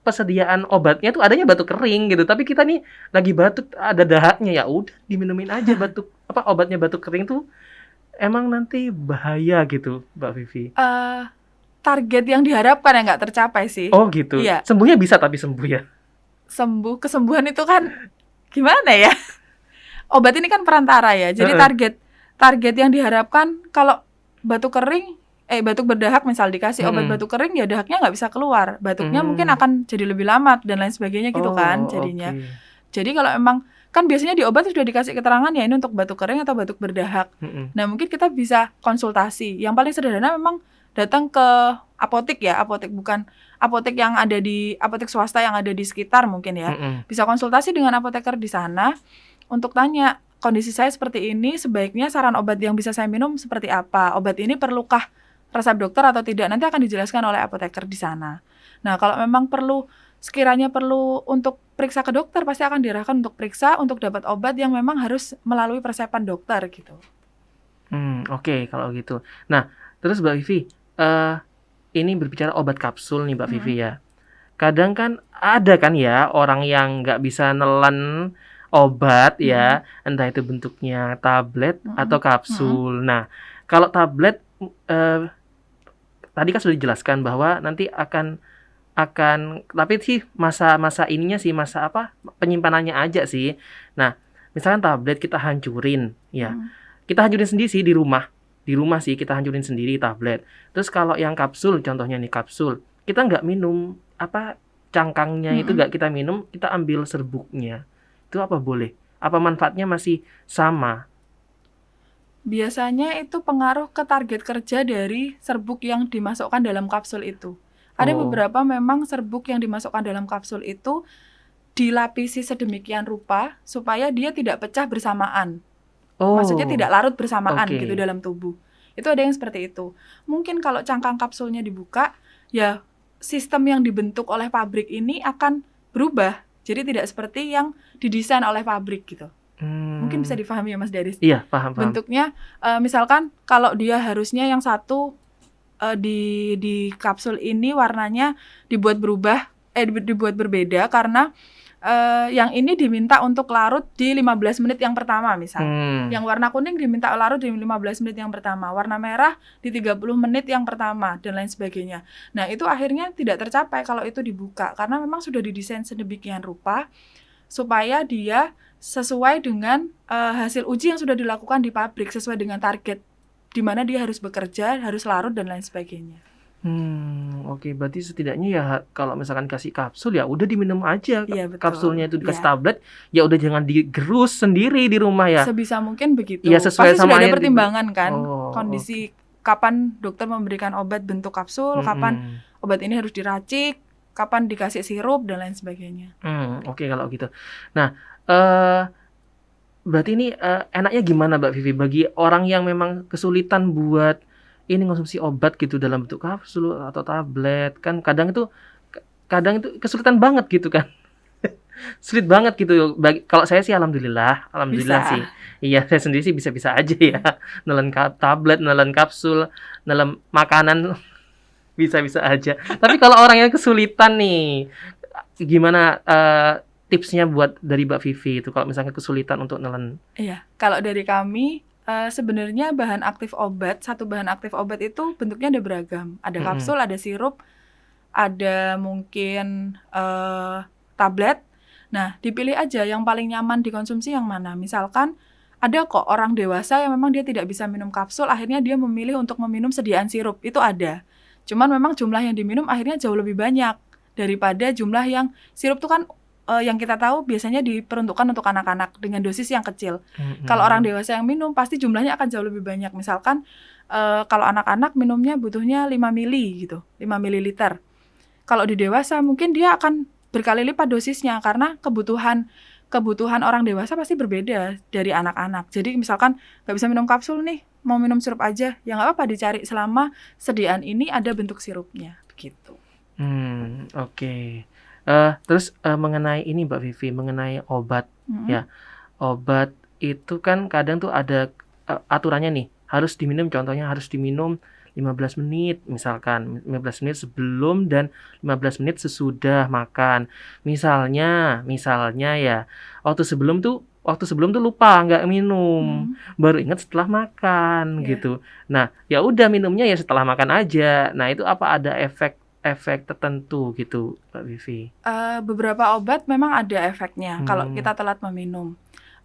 persediaan obatnya tuh adanya batuk kering gitu, tapi kita nih lagi batuk ada dahaknya, ya udah diminumin aja obatnya batuk kering tuh emang nanti bahaya gitu Mbak Vivi. Target yang diharapkan yang nggak tercapai sih. Oh gitu. Iya. Sembuhnya bisa tapi sembuh ya. Kesembuhan itu kan gimana ya? obat ini kan perantara ya. Jadi target yang diharapkan kalau batuk berdahak misal dikasih obat batuk kering, ya dahaknya nggak bisa keluar. Batuknya mungkin akan jadi lebih lama dan lain sebagainya gitu kan jadinya. Jadi kalau emang kan biasanya di obat sudah dikasih keterangan ya ini untuk batuk kering atau batuk berdahak. Nah, mungkin kita bisa konsultasi. Yang paling sederhana memang datang ke apotek ya, bukan apotek yang ada di apotek swasta yang ada di sekitar mungkin ya. Bisa konsultasi dengan apoteker di sana untuk tanya, kondisi saya seperti ini, sebaiknya saran obat yang bisa saya minum seperti apa? Obat ini perlukah resep dokter atau tidak? Nanti akan dijelaskan oleh apoteker di sana. Nah, kalau memang sekiranya perlu untuk periksa ke dokter, pasti akan diarahkan untuk periksa untuk dapat obat yang memang harus melalui persepan dokter gitu. Oke, kalau gitu. Nah, terus Mbak Vivi, ini berbicara obat kapsul nih Mbak Vivi ya. Kadang kan ada kan ya orang yang nggak bisa nelen obat ya, entah itu bentuknya tablet atau kapsul. Nah, kalau tablet tadi kan sudah dijelaskan bahwa nanti akan tapi sih masa ininya sih masa penyimpanannya aja sih. Nah, misalkan tablet kita hancurin ya. Kita hancurin sendiri sih di rumah sih kita hancurin sendiri tablet. Terus kalau yang kapsul, contohnya nih kapsul, kita nggak minum cangkangnya itu nggak kita minum, kita ambil serbuknya. Itu apa boleh? Apa manfaatnya masih sama? Biasanya itu pengaruh ke target kerja dari serbuk yang dimasukkan dalam kapsul itu. Ada beberapa memang serbuk yang dimasukkan dalam kapsul itu dilapisi sedemikian rupa supaya dia tidak pecah bersamaan. Maksudnya tidak larut bersamaan gitu dalam tubuh. Itu ada yang seperti itu. Mungkin kalau cangkang kapsulnya dibuka, ya sistem yang dibentuk oleh pabrik ini akan berubah. Jadi tidak seperti yang didesain oleh pabrik gitu. Mungkin bisa difahami ya Mas Daris? Iya, paham. Bentuknya misalkan kalau dia harusnya yang satu di kapsul ini warnanya dibuat berbeda karena yang ini diminta untuk larut di 15 menit yang pertama misal. Yang warna kuning diminta larut di 15 menit yang pertama, warna merah di 30 menit yang pertama dan lain sebagainya. Nah, itu akhirnya tidak tercapai kalau itu dibuka karena memang sudah didesain sedemikian rupa supaya dia sesuai dengan hasil uji yang sudah dilakukan di pabrik, sesuai dengan target di mana dia harus bekerja, harus larut dan lain sebagainya. Oke, berarti setidaknya ya kalau misalkan kasih kapsul ya udah diminum aja. Iya, betul. Kapsulnya itu dikasih tablet, ya udah jangan digerus sendiri di rumah ya. Sebisa mungkin begitu. Ya, sesuai pasti sama sudah ada yang pertimbangan kan, kondisi kapan dokter memberikan obat bentuk kapsul, kapan obat ini harus diracik, kapan dikasih sirup dan lain sebagainya. Oke, kalau gitu. Nah, berarti ini enaknya gimana Mbak Vivi bagi orang yang memang kesulitan buat ini konsumsi obat gitu dalam bentuk kapsul atau tablet, kan kadang itu kesulitan banget gitu kan. Sulit banget gitu. Kalau saya sih alhamdulillah Bisa. sih. Iya, saya sendiri sih bisa-bisa aja ya. Nelen tablet, nelen kapsul, nelen makanan bisa-bisa aja. Tapi kalau orang yang kesulitan nih, gimana tipsnya buat dari Mbak Vivi itu kalau misalnya kesulitan untuk nelen? Iya, kalau dari kami sebenarnya satu bahan aktif obat itu bentuknya ada beragam. Ada kapsul, ada sirup, ada mungkin tablet. Nah, dipilih aja yang paling nyaman dikonsumsi yang mana. Misalkan ada kok orang dewasa yang memang dia tidak bisa minum kapsul, akhirnya dia memilih untuk meminum sediaan sirup. Itu ada. Cuman memang jumlah yang diminum akhirnya jauh lebih banyak daripada jumlah yang sirup itu kan yang kita tahu biasanya diperuntukkan untuk anak-anak dengan dosis yang kecil. Kalau orang dewasa yang minum pasti jumlahnya akan jauh lebih banyak. Misalkan kalau anak-anak minumnya butuhnya 5 mili gitu, 5 mililiter. Kalau di dewasa mungkin dia akan berkali lipat dosisnya karena kebutuhan orang dewasa pasti berbeda dari anak-anak. Jadi misalkan nggak bisa minum kapsul nih, mau minum sirup aja, ya nggak apa-apa dicari selama sediaan ini ada bentuk sirupnya, begitu. Oke. Terus mengenai ini Mbak Vivi, mengenai obat ya. Obat itu kan kadang tuh ada aturannya nih, contohnya harus diminum 15 menit misalkan, 15 menit sebelum dan 15 menit sesudah makan. Misalnya ya, waktu sebelum tuh lupa nggak minum, baru ingat setelah makan gitu. Nah, ya udah minumnya ya setelah makan aja. Nah, itu apa ada efek tertentu gitu, Mbak Vivi? Beberapa obat memang ada efeknya kalau kita telat meminum.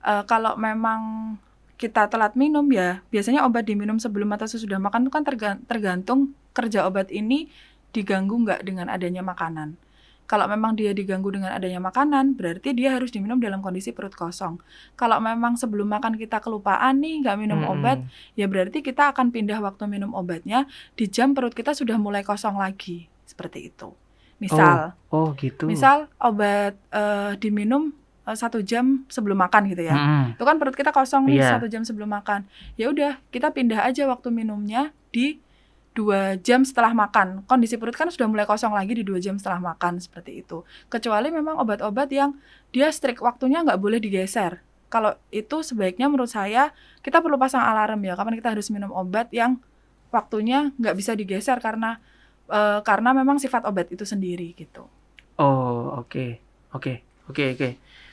Kalau memang kita telat minum ya biasanya obat diminum sebelum atau sesudah makan itu kan tergantung kerja obat ini diganggu nggak dengan adanya makanan. Kalau memang dia diganggu dengan adanya makanan, berarti dia harus diminum dalam kondisi perut kosong. Kalau memang sebelum makan kita kelupaan nih nggak minum obat, ya berarti kita akan pindah waktu minum obatnya di jam perut kita sudah mulai kosong lagi. Seperti itu. Misal gitu. Misal obat diminum 1 jam sebelum makan gitu ya. Itu kan perut kita kosong nih 1 jam sebelum makan. Ya udah, kita pindah aja waktu minumnya di 2 jam setelah makan. Kondisi perut kan sudah mulai kosong lagi di 2 jam setelah makan, seperti itu. Kecuali memang obat-obat yang dia strict waktunya nggak boleh digeser. Kalau itu sebaiknya menurut saya kita perlu pasang alarm ya, kapan kita harus minum obat yang waktunya nggak bisa digeser karena memang sifat obat itu sendiri gitu. Oke.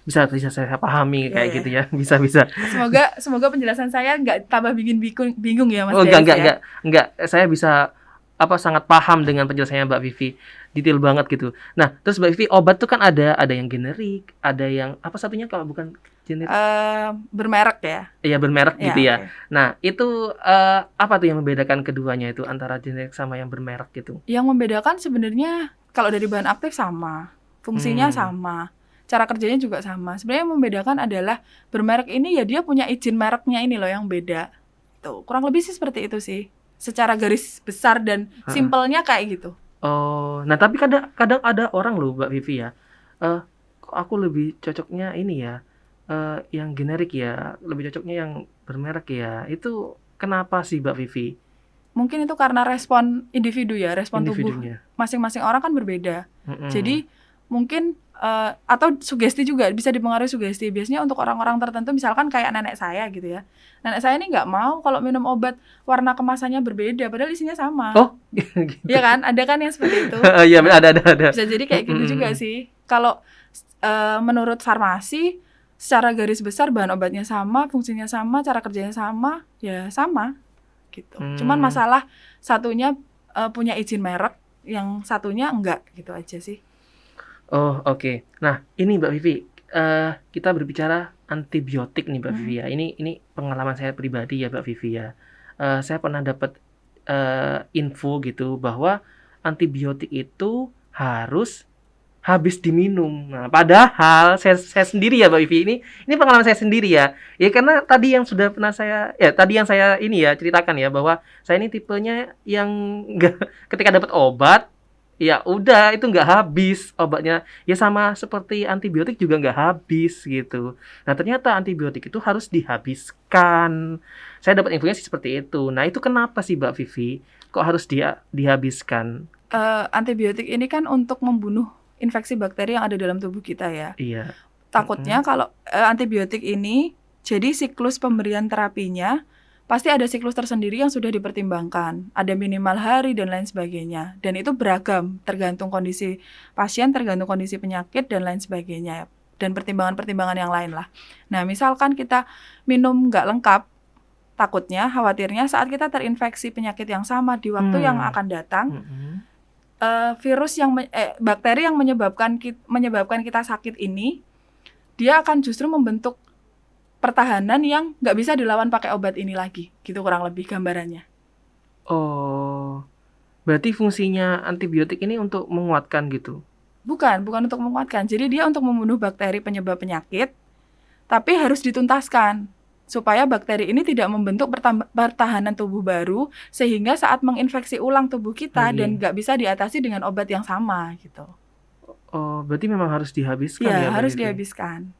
Bisa saya pahami kayak gitu ya. Bisa. Semoga penjelasan saya nggak tambah bikin bingung ya Mas. Enggak. Saya bisa sangat paham dengan penjelasannya Mbak Vivi. Detail banget gitu. Nah, terus Mbak Vivi, obat tuh kan ada yang generik, ada yang apa satunya kalau bukan generik? Bermerek ya. Iya, bermerek gitu ya. Okay. Nah, itu apa tuh yang membedakan keduanya itu antara generik sama yang bermerek gitu? Yang membedakan sebenarnya kalau dari bahan aktif sama, fungsinya sama. Cara kerjanya juga sama. Sebenarnya yang membedakan adalah bermerek ini ya dia punya izin mereknya ini loh yang beda. Tuh, kurang lebih sih seperti itu sih. Secara garis besar dan simpelnya kayak gitu. Nah tapi kadang ada orang loh Mbak Vivi ya. Kok aku lebih cocoknya ini ya, yang generik ya, lebih cocoknya yang bermerek ya. Itu kenapa sih Mbak Vivi? Mungkin itu karena respon individu ya, respon tubuh masing-masing orang kan berbeda. Jadi mungkin atau sugesti juga bisa dipengaruhi sugesti. Biasanya untuk orang-orang tertentu misalkan kayak nenek saya gitu ya. Nenek saya ini nggak mau kalau minum obat warna kemasannya berbeda padahal isinya sama. Gitu. Iya kan? Ada kan yang seperti itu. Iya, ada. Bisa jadi kayak gitu juga sih. Kalau menurut farmasi secara garis besar bahan obatnya sama, fungsinya sama, cara kerjanya sama, ya sama gitu. Cuman masalah satunya punya izin merek, yang satunya enggak gitu aja sih. Oke. Nah, ini Mbak Vivi, kita berbicara antibiotik nih Mbak Vivi ya. Ini pengalaman saya pribadi ya Mbak Vivi ya. Saya pernah dapat info gitu bahwa antibiotik itu harus habis diminum. Nah, padahal saya sendiri ya Mbak Vivi, ini pengalaman saya sendiri ya. Ya karena tadi yang sudah pernah tadi yang saya ini ya ceritakan ya bahwa saya ini tipenya yang ketika dapat obat ya udah itu nggak habis obatnya, ya sama seperti antibiotik juga nggak habis gitu. Nah ternyata antibiotik itu harus dihabiskan. Saya dapat infonya sih seperti itu. Nah itu kenapa sih Mbak Vivi kok harus dihabiskan? Antibiotik ini kan untuk membunuh infeksi bakteri yang ada dalam tubuh kita ya. Iya. Takutnya kalau antibiotik ini jadi siklus pemberian terapinya pasti ada siklus tersendiri yang sudah dipertimbangkan. Ada minimal hari dan lain sebagainya. Dan itu beragam, tergantung kondisi pasien, tergantung kondisi penyakit, dan lain sebagainya. Dan pertimbangan-pertimbangan yang lain lah. Nah, misalkan kita minum nggak lengkap, takutnya, khawatirnya saat kita terinfeksi penyakit yang sama di waktu yang akan datang, bakteri yang menyebabkan kita sakit ini, dia akan justru membentuk pertahanan yang nggak bisa dilawan pakai obat ini lagi, gitu kurang lebih gambarannya. Berarti fungsinya antibiotik ini untuk menguatkan gitu? Bukan untuk menguatkan. Jadi dia untuk membunuh bakteri penyebab penyakit, tapi harus dituntaskan supaya bakteri ini tidak membentuk pertahanan tubuh baru sehingga saat menginfeksi ulang tubuh kita dan nggak bisa diatasi dengan obat yang sama gitu. Berarti memang harus dihabiskan ya? Ya, harus dihabiskan.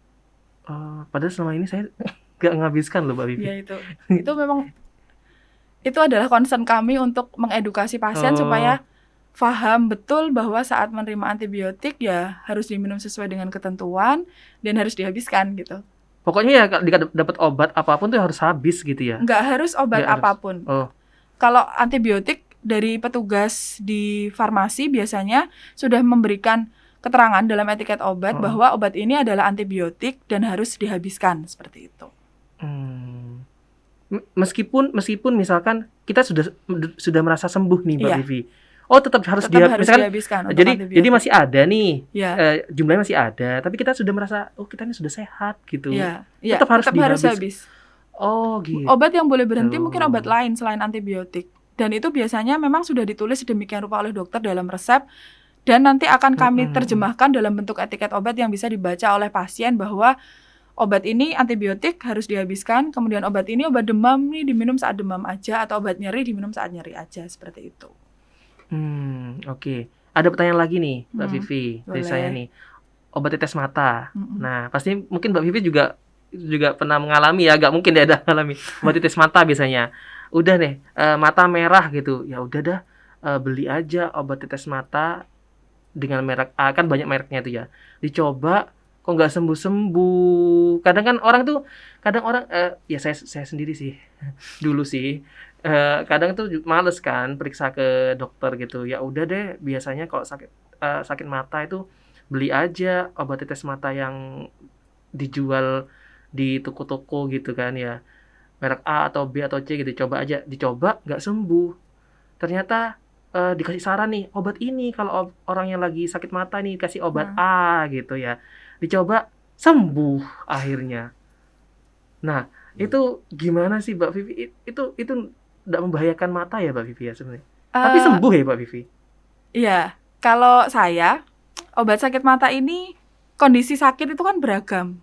Padahal selama ini saya nggak menghabiskan loh Mbak Vivi. Ya itu memang itu adalah concern kami untuk mengedukasi pasien supaya paham betul bahwa saat menerima antibiotik ya harus diminum sesuai dengan ketentuan dan harus dihabiskan gitu. Pokoknya ya kalau dapat obat apapun tuh harus habis gitu ya? Nggak harus obat apapun. Kalau antibiotik dari petugas di farmasi biasanya sudah memberikan keterangan dalam etiket obat bahwa obat ini adalah antibiotik dan harus dihabiskan seperti itu. Meskipun misalkan kita sudah merasa sembuh nih Mbak Vivi, Oh, tetap harus Tetap harus misalkan dihabiskan untuk jadi antibiotik. masih ada nih, Ya, jumlahnya masih ada, tapi kita sudah merasa, "Oh, kita ini sudah sehat," gitu. ya, Tetap harus tetap harus dihabis. habis. Oh, gitu. Obat yang boleh berhenti mungkin obat lain selain antibiotik. Dan itu biasanya memang sudah ditulis sedemikian rupa oleh dokter dalam resep, dan nanti akan kami terjemahkan dalam bentuk etiket obat yang bisa dibaca oleh pasien bahwa obat ini antibiotik harus dihabiskan, kemudian obat ini obat demam nih diminum saat demam aja, atau obat nyeri diminum saat nyeri aja, seperti itu. Oke. Ada pertanyaan lagi nih, Mbak Vivi, dari boleh. saya nih. Obat tetes mata. Nah, pasti mungkin Mbak Vivi juga pernah mengalami ya, nggak mungkin dia ada mengalami obat tetes mata biasanya. Udah deh, mata merah gitu, ya udah dah, beli aja obat tetes mata dengan merek A, kan banyak mereknya itu ya. Dicoba, kok nggak sembuh-sembuh. Kadang kan orang tuh, ya saya sendiri sih, dulu sih, kadang tuh males kan periksa ke dokter gitu. Ya udah deh, biasanya kalau sakit mata itu beli aja obat tetes mata yang dijual di toko-toko gitu kan ya. Merek A atau B atau C gitu, dicoba nggak sembuh. Ternyata dikasih saran nih, obat ini kalau orang yang lagi sakit mata nih dikasih obat A gitu ya. Dicoba sembuh akhirnya. Nah, itu gimana sih Mbak Vivi? Itu enggak membahayakan mata ya Mbak Vivi ya sebenarnya? Tapi sembuh ya Mbak Vivi? Iya, kalau saya obat sakit mata ini kondisi sakit itu kan beragam.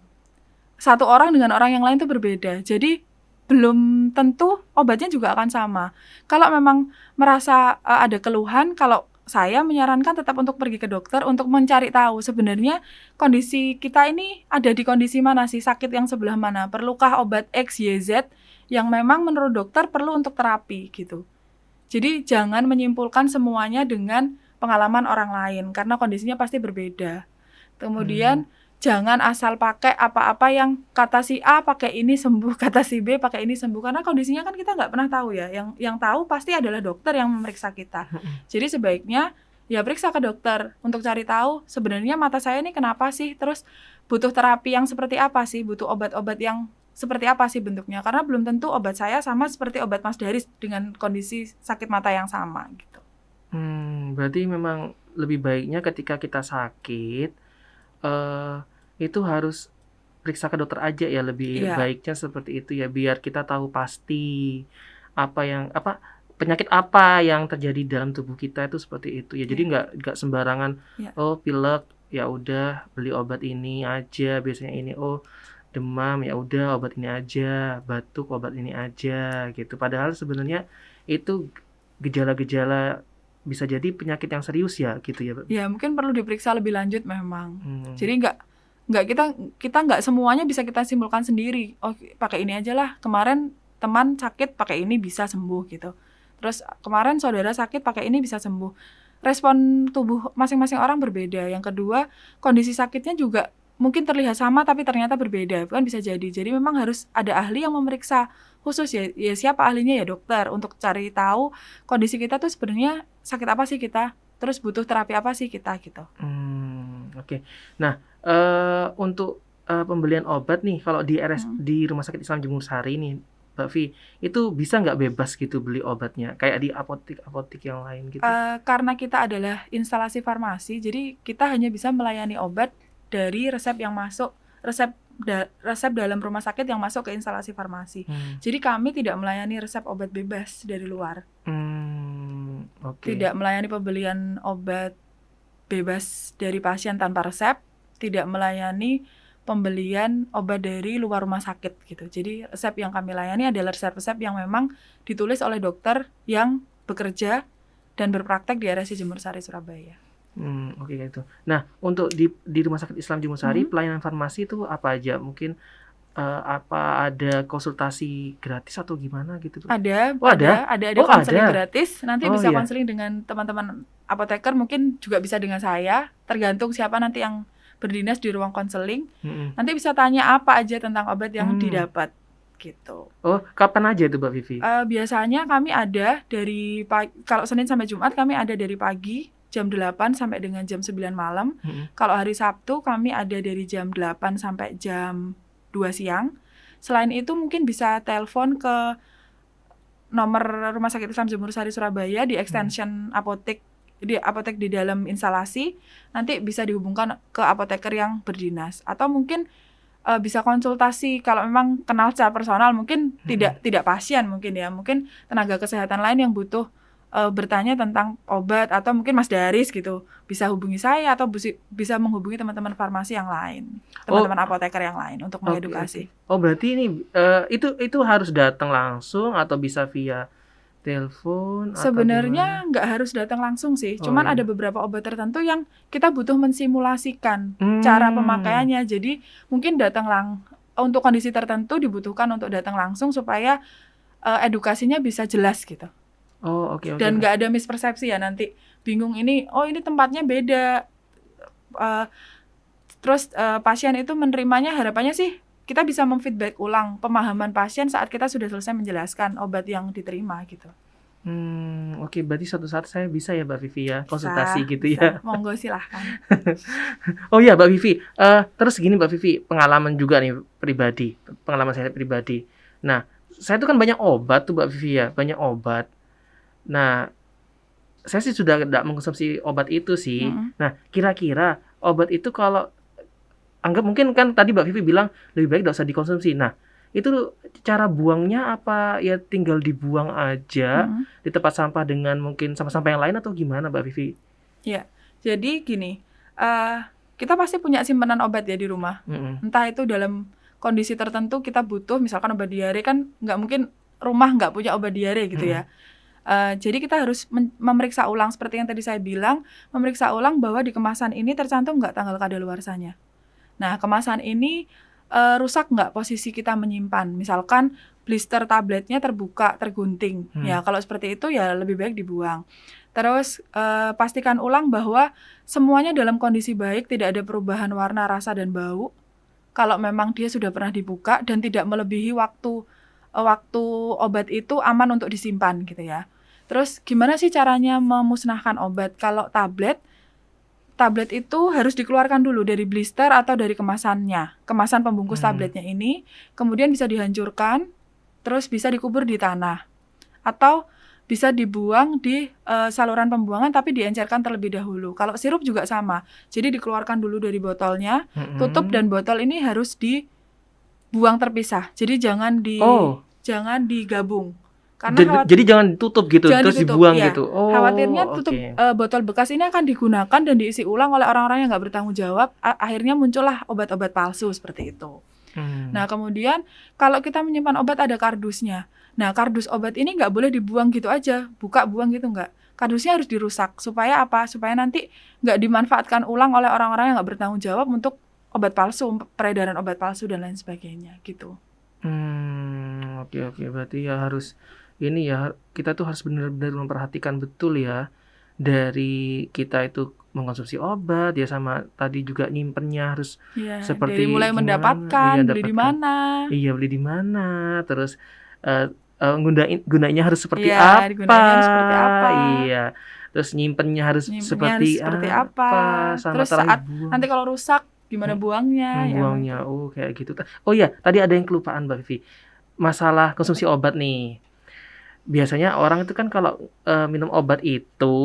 Satu orang dengan orang yang lain itu berbeda. Jadi belum tentu obatnya juga akan sama. Kalau memang merasa ada keluhan, kalau saya menyarankan tetap untuk pergi ke dokter untuk mencari tahu sebenarnya kondisi kita ini ada di kondisi mana sih, sakit yang sebelah mana, perlukah obat X, Y, Z yang memang menurut dokter perlu untuk terapi gitu. Jadi jangan menyimpulkan semuanya dengan pengalaman orang lain karena kondisinya pasti berbeda. Kemudian jangan asal pakai apa-apa yang kata si A pakai ini sembuh, kata si B pakai ini sembuh, karena kondisinya kan kita nggak pernah tahu ya. Yang tahu pasti adalah dokter yang memeriksa kita. Jadi sebaiknya ya periksa ke dokter untuk cari tahu sebenarnya mata saya ini kenapa sih, terus butuh terapi yang seperti apa sih, butuh obat-obat yang seperti apa sih bentuknya, karena belum tentu obat saya sama seperti obat Mas Daris dengan kondisi sakit mata yang sama gitu. Berarti memang lebih baiknya ketika kita sakit itu harus periksa ke dokter aja ya, lebih baiknya seperti itu ya, biar kita tahu pasti penyakit apa yang terjadi dalam tubuh kita itu seperti itu ya. Jadi nggak sembarangan pilek ya udah beli obat ini aja, biasanya ini demam ya udah obat ini aja, batuk obat ini aja gitu. Padahal sebenarnya itu gejala-gejala bisa jadi penyakit yang serius ya gitu ya. Ya mungkin perlu diperiksa lebih lanjut memang. Jadi nggak kita nggak semuanya bisa kita simpulkan sendiri. Oh pakai ini aja lah. Kemarin teman sakit pakai ini bisa sembuh gitu. Terus kemarin saudara sakit pakai ini bisa sembuh. Respon tubuh masing-masing orang berbeda. Yang kedua kondisi sakitnya juga mungkin terlihat sama tapi ternyata berbeda, kan bisa jadi. Jadi memang harus ada ahli yang memeriksa khusus ya siapa ahlinya ya dokter, untuk cari tahu kondisi kita tuh sebenarnya sakit apa sih kita, terus butuh terapi apa sih kita gitu. Oke. Nah, untuk pembelian obat nih kalau di di Rumah Sakit Islam Jemur Sari nih Mbak Vi, itu bisa nggak bebas gitu beli obatnya kayak di apotek yang lain gitu? Karena kita adalah instalasi farmasi, jadi kita hanya bisa melayani obat dari resep yang masuk, resep dalam rumah sakit yang masuk ke instalasi farmasi. Jadi kami tidak melayani resep obat bebas dari luar. Tidak melayani pembelian obat bebas dari pasien tanpa resep, tidak melayani pembelian obat dari luar rumah sakit gitu. Jadi resep yang kami layani adalah resep-resep yang memang ditulis oleh dokter yang bekerja dan berpraktek di RSI Jemur Sari Surabaya. Oke gitu. Nah, untuk di Rumah Sakit Islam Jemur Sari pelayanan farmasi itu apa aja? Mungkin apa ada konsultasi gratis atau gimana gitu? Ada konseling gratis. Nanti bisa konseling dengan teman-teman apoteker, mungkin juga bisa dengan saya, tergantung siapa nanti yang berdinas di ruang konseling. Nanti bisa tanya apa aja tentang obat yang didapat gitu. Oh, kapan aja itu Mbak Vivi? Biasanya kami ada dari kalau Senin sampai Jumat kami ada dari pagi jam 8 sampai dengan jam 9 malam. Kalau hari Sabtu kami ada dari jam 8 sampai jam 2 siang. Selain itu mungkin bisa telepon ke nomor Rumah Sakit Islam Jemur Sari Surabaya di extension apotek di dalam instalasi, nanti bisa dihubungkan ke apoteker yang berdinas. Atau mungkin bisa konsultasi kalau memang kenal secara personal, mungkin tidak pasien mungkin ya, mungkin tenaga kesehatan lain yang butuh bertanya tentang obat, atau mungkin Mas Daris gitu bisa hubungi saya, atau bisa menghubungi teman-teman farmasi yang lain, teman-teman apoteker yang lain untuk mengedukasi. Oh berarti ini itu harus datang langsung atau bisa via telepon atau Sebenarnya gimana? nggak harus datang langsung sih, Oh, cuman iya. ada beberapa obat tertentu yang kita butuh mensimulasikan cara pemakaiannya. Jadi mungkin untuk kondisi tertentu dibutuhkan untuk datang langsung supaya edukasinya bisa jelas gitu. Oh, oke. Dan nggak ada mispersepsi ya, nanti bingung ini tempatnya beda. Terus pasien itu menerimanya, harapannya sih kita bisa memfeedback ulang pemahaman pasien saat kita sudah selesai menjelaskan obat yang diterima gitu. Oke, berarti suatu saat saya bisa ya Mbak Vivi ya konsultasi Bisa, gitu bisa. ya. Monggo silahkan. Oh iya Mbak Vivi, terus gini Mbak Vivi, pengalaman juga nih pribadi, pengalaman saya pribadi. Nah, saya tuh kan banyak obat tuh Mbak Vivi ya, banyak obat. Nah, saya sih sudah tidak mengkonsumsi obat itu sih. Nah, kira-kira obat itu kalau anggap mungkin kan tadi Mbak Vivi bilang lebih baik tidak usah dikonsumsi. Nah, itu cara buangnya apa ya tinggal dibuang aja di tempat sampah dengan mungkin sampah-sampah yang lain atau gimana Mbak Vivi? Ya, jadi gini, kita pasti punya simpanan obat ya di rumah. Entah itu dalam kondisi tertentu kita butuh, misalkan obat diare kan nggak mungkin rumah nggak punya obat diare gitu ya. Jadi kita harus memeriksa ulang seperti yang tadi saya bilang, memeriksa ulang bahwa di kemasan ini tercantum nggak tanggal kadaluarsanya. Nah, kemasan ini rusak nggak posisi kita menyimpan. Misalkan blister tabletnya terbuka, tergunting. Ya, kalau seperti itu ya lebih baik dibuang. Terus pastikan ulang bahwa semuanya dalam kondisi baik, tidak ada perubahan warna, rasa, dan bau. Kalau memang dia sudah pernah dibuka dan tidak melebihi waktu obat itu aman untuk disimpan gitu ya. Terus gimana sih caranya memusnahkan obat? Kalau tablet itu harus dikeluarkan dulu dari blister atau dari kemasannya, kemasan pembungkus tabletnya ini, kemudian bisa dihancurkan, terus bisa dikubur di tanah, atau bisa dibuang di saluran pembuangan tapi diencerkan terlebih dahulu. Kalau sirup juga sama, jadi dikeluarkan dulu dari botolnya, tutup, dan botol ini harus dibuang terpisah. Jadi jangan digabung. Karena jadi jangan ditutup gitu, terus dibuang ya. gitu. Oh, khawatirnya botol bekas ini akan digunakan dan diisi ulang oleh orang-orang yang nggak bertanggung jawab. Akhirnya muncullah obat-obat palsu seperti itu. Nah, kemudian kalau kita menyimpan obat ada kardusnya. Nah, kardus obat ini nggak boleh dibuang gitu aja, buang gitu nggak. Kardusnya harus dirusak. Supaya apa? Supaya nanti nggak dimanfaatkan ulang oleh orang-orang yang nggak bertanggung jawab untuk obat palsu, peredaran obat palsu dan lain sebagainya gitu. Oke. Berarti ya harus ini ya, kita tuh harus benar-benar memperhatikan betul ya dari kita itu mengkonsumsi obat ya, sama tadi juga nyimpennya harus seperti dari mulai gimana, mendapatkan, beli di mana. Iya, beli di mana, terus gunainya harus seperti Iya. Terus nyimpennya harus seperti apa, sama terus saat nanti kalau rusak gimana buangnya. Kayak gitu. Oh iya, tadi ada yang kelupaan Mbak Vivi. Masalah konsumsi obat nih. Biasanya orang itu kan kalau minum obat itu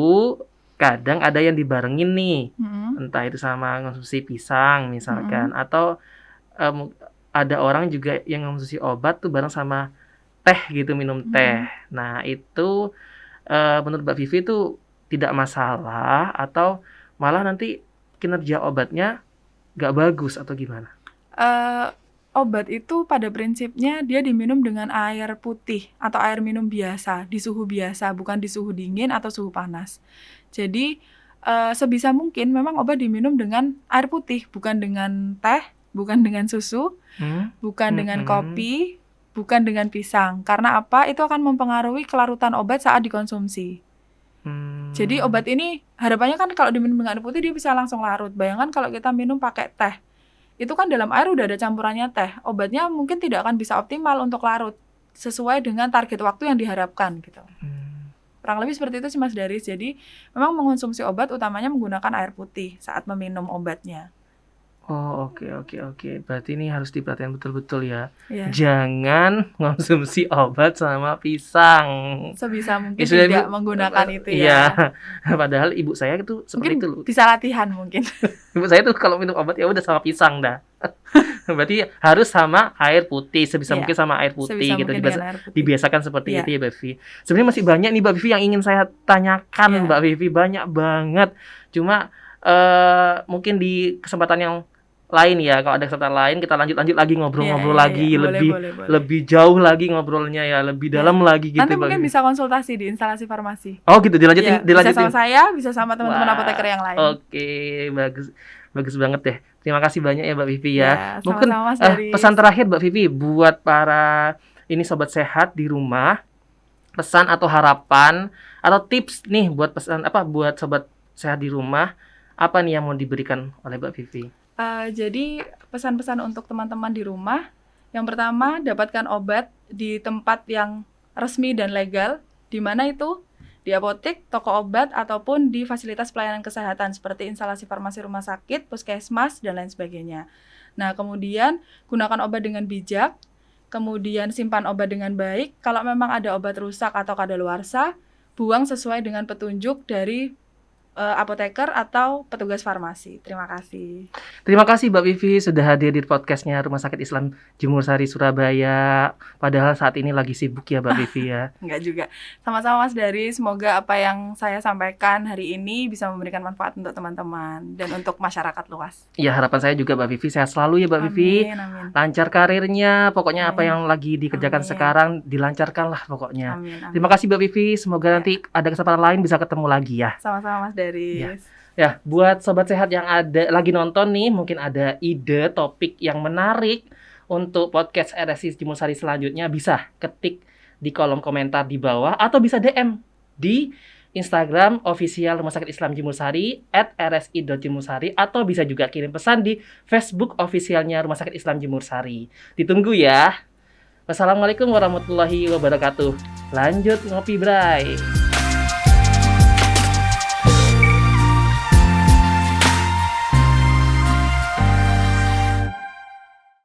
kadang ada yang dibarengin nih, entah itu sama konsumsi pisang misalkan, atau ada orang juga yang konsumsi obat tuh bareng sama teh gitu, minum teh. Nah itu menurut Mbak Vivi itu tidak masalah atau malah nanti kinerja obatnya nggak bagus atau gimana? Obat itu pada prinsipnya dia diminum dengan air putih atau air minum biasa, di suhu biasa, bukan di suhu dingin atau suhu panas. Jadi sebisa mungkin memang obat diminum dengan air putih, bukan dengan teh, bukan dengan susu, bukan dengan kopi, bukan dengan pisang. Karena apa? Itu akan mempengaruhi kelarutan obat saat dikonsumsi. Jadi obat ini harapannya kan kalau diminum dengan air putih dia bisa langsung larut. Bayangkan kalau kita minum pakai teh. Itu kan dalam air udah ada campurannya teh. Obatnya mungkin tidak akan bisa optimal untuk larut sesuai dengan target waktu yang diharapkan gitu. Kurang lebih seperti itu sih Mas Daris. Jadi memang mengonsumsi obat utamanya menggunakan air putih saat meminum obatnya. Oh, oke. Berarti ini harus diperhatikan betul-betul ya. Ya, Jangan konsumsi obat sama pisang. sebisa mungkin Ya sudah, tidak Ibu. menggunakan itu Iya. ya. Padahal ibu saya itu seperti Mungkin itu. bisa latihan mungkin. Ibu saya tuh kalau minum obat ya udah sama pisang dah. Berarti harus sama air putih, sebisa Iya, mungkin sama air putih sebisa gitu. mungkin dengan air putih. Dibiasakan seperti Iya. itu ya, Mbak Vivi. Sebenarnya masih banyak nih Mbak Vivi yang ingin saya tanyakan, Iya. Mbak Vivi, banyak banget. Cuma mungkin di kesempatan yang lain ya, kalau ada kesempatan lain kita lanjut lagi ngobrol-ngobrol Iya, lagi, boleh, lebih boleh. lebih jauh lagi ngobrolnya ya, lebih Iya. dalam lagi gitu, Nanti Mbak mungkin Vivi. bisa konsultasi di instalasi farmasi. Oh gitu, dilanjutin. Iya, bisa sama saya, bisa sama teman-teman Wah, apoteker yang lain. Oke, bagus banget deh. Terima kasih banyak ya Mbak Vivi ya. Ya, Mungkin sama-sama Mas dari pesan terakhir Mbak Vivi buat para ini sobat sehat di rumah, pesan atau harapan atau tips nih buat buat sobat sehat di rumah, apa nih yang mau diberikan oleh Mbak Vivi? Jadi pesan-pesan untuk teman-teman di rumah, yang pertama dapatkan obat di tempat yang resmi dan legal, di mana itu di apotek, toko obat, ataupun di fasilitas pelayanan kesehatan seperti instalasi farmasi rumah sakit, puskesmas, dan lain sebagainya. Nah, kemudian gunakan obat dengan bijak, kemudian simpan obat dengan baik. Kalau memang ada obat rusak atau kadaluarsa, buang sesuai dengan petunjuk dari apoteker atau petugas farmasi. Terima kasih. Terima kasih Mbak Vivi sudah hadir di podcastnya Rumah Sakit Islam Jemur Sari Surabaya. Padahal saat ini lagi sibuk ya Mbak Vivi ya. Enggak juga. Sama-sama Mas Dari, semoga apa yang saya sampaikan hari ini bisa memberikan manfaat untuk teman-teman dan untuk masyarakat luas. Ya harapan saya juga Mbak Vivi sehat selalu ya Mbak Vivi. Amin. Lancar karirnya, pokoknya apa Amin. yang lagi dikerjakan Amin. sekarang dilancarkanlah pokoknya. Amin. Terima kasih Mbak Vivi, semoga Ya. nanti ada kesempatan lain bisa ketemu lagi ya. Sama-sama Mas Dari. Ya, buat sobat sehat yang ada lagi nonton nih, mungkin ada ide topik yang menarik untuk podcast RSI Jemur Sari selanjutnya, bisa ketik di kolom komentar di bawah atau bisa DM di Instagram official Rumah Sakit Islam Jemur Sari @rsi.jemursari atau bisa juga kirim pesan di Facebook officialnya Rumah Sakit Islam Jemur Sari. Ditunggu ya. Wassalamualaikum warahmatullahi wabarakatuh. Lanjut ngopi, Bray.